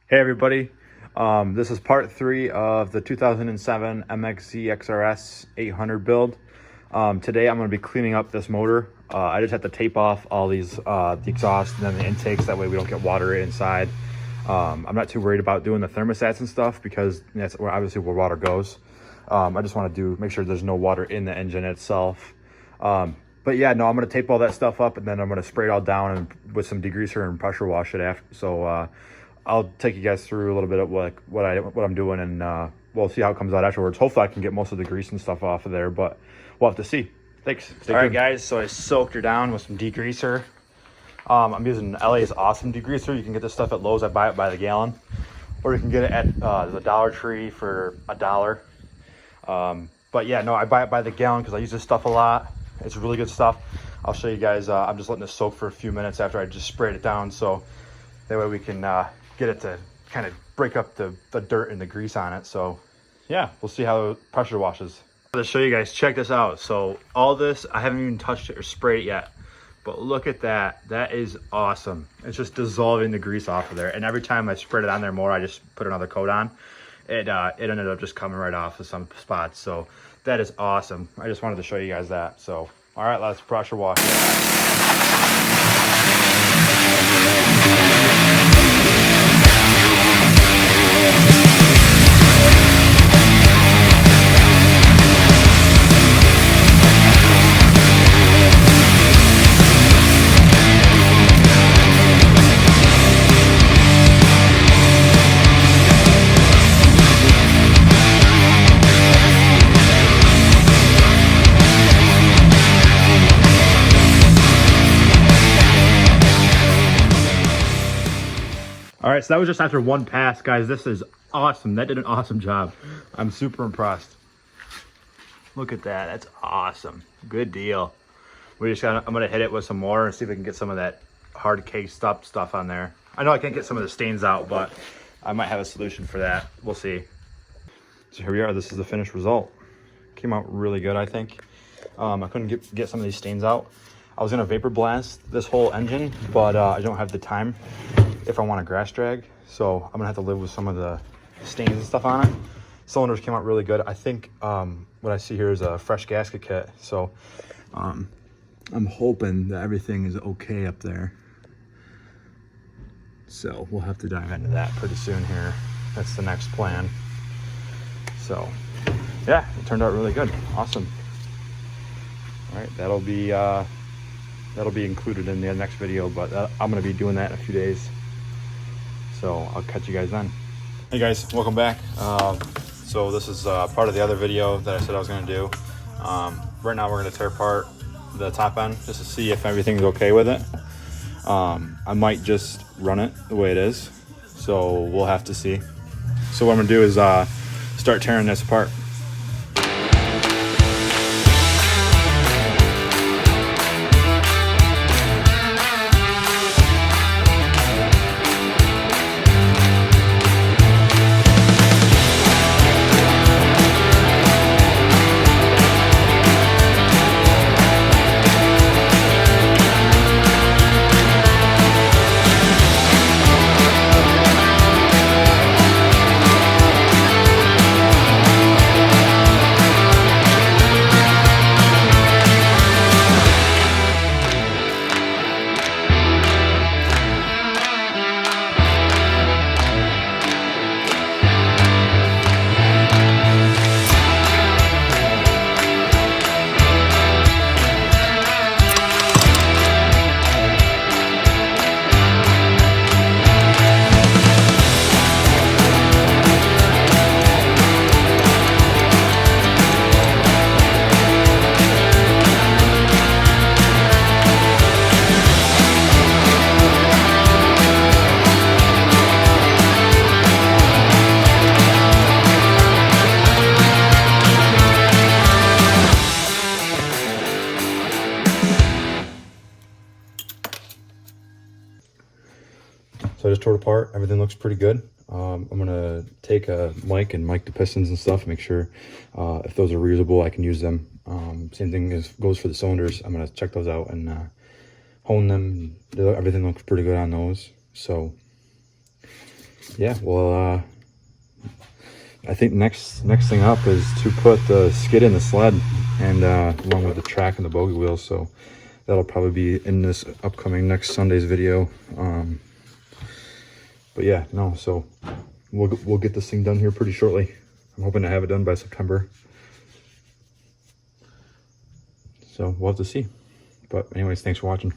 Hey everybody, this is part 3 of the 2007 MXZ-XRS 800 build. Today I'm going to be cleaning up this motor. I just have to tape off all these, the exhaust and then the intakes, that way we don't get water inside. I'm not too worried about doing the thermostats and stuff because that's obviously where water goes. I just want to make sure there's no water in the engine itself. But yeah, no, I'm going to tape all that stuff up and then I'm going to spray it all down and with some degreaser and pressure wash it after. So I'll take you guys through a little bit of what I'm doing, and we'll see how it comes out afterwards. Hopefully I can get most of the grease and stuff off of there, but we'll have to see. Thanks. All right, guys, so I soaked her down with some degreaser. I'm using LA's Awesome degreaser. You can get this stuff at Lowe's. I buy it by the gallon, or you can get it at the Dollar Tree for $1. But yeah, no, I buy it by the gallon because I use this stuff a lot. It's really good stuff. I'll show you guys. I'm just letting this soak for a few minutes after I just sprayed it down, so that way we can get it to kind of break up the dirt and the grease on it. So yeah, we'll see how it pressure washes. To show you guys, check this out. So all this, I haven't even touched it or sprayed it yet, but look at that. That is awesome. It's just dissolving the grease off of there, and every time I spread it on there more, I just put another coat on. It ended up just coming right off of some spots. So that is awesome. I just wanted to show you guys that. So all right, let's pressure wash it. All right, so that was just after one pass, guys. This is awesome. That did an awesome job. I'm super impressed. Look at that. That's awesome. Good deal. I'm gonna hit it with some more and see if we can get some of that hard cased up stuff on there. I know I can't get some of the stains out, but I might have a solution for that. We'll see. So here we are. This is the finished result. Came out really good, I think. I couldn't get some of these stains out. I was gonna vapor blast this whole engine, but I don't have the time if I want a grass drag, so I'm gonna have to live with some of the stains and stuff on it. Cylinders came out really good. I think what I see here is a fresh gasket kit, so I'm hoping that everything is okay up there. So we'll have to dive into that pretty soon here. That's the next plan. So yeah, it turned out really good. Awesome. All right, that'll be included in the next video, but I'm gonna be doing that in a few days. So I'll catch you guys then. Hey guys, welcome back. So this is part of the other video that I said I was gonna do. Right now we're gonna tear apart the top end just to see if everything's okay with it. I might just run it the way it is, so we'll have to see. So what I'm gonna do is start tearing this apart. So I just tore it apart. Everything looks pretty good. I'm gonna take a mic and mic the pistons and stuff, make sure if those are reusable, I can use them. Same thing goes for the cylinders. I'm gonna check those out and hone them. Everything looks pretty good on those. So yeah, well, I think next thing up is to put the skid in the sled, and along with the track and the bogey wheels. So that'll probably be in this upcoming next Sunday's video. But yeah, no, so we'll get this thing done here pretty shortly. I'm hoping to have it done by September. So we'll have to see. But anyways, thanks for watching.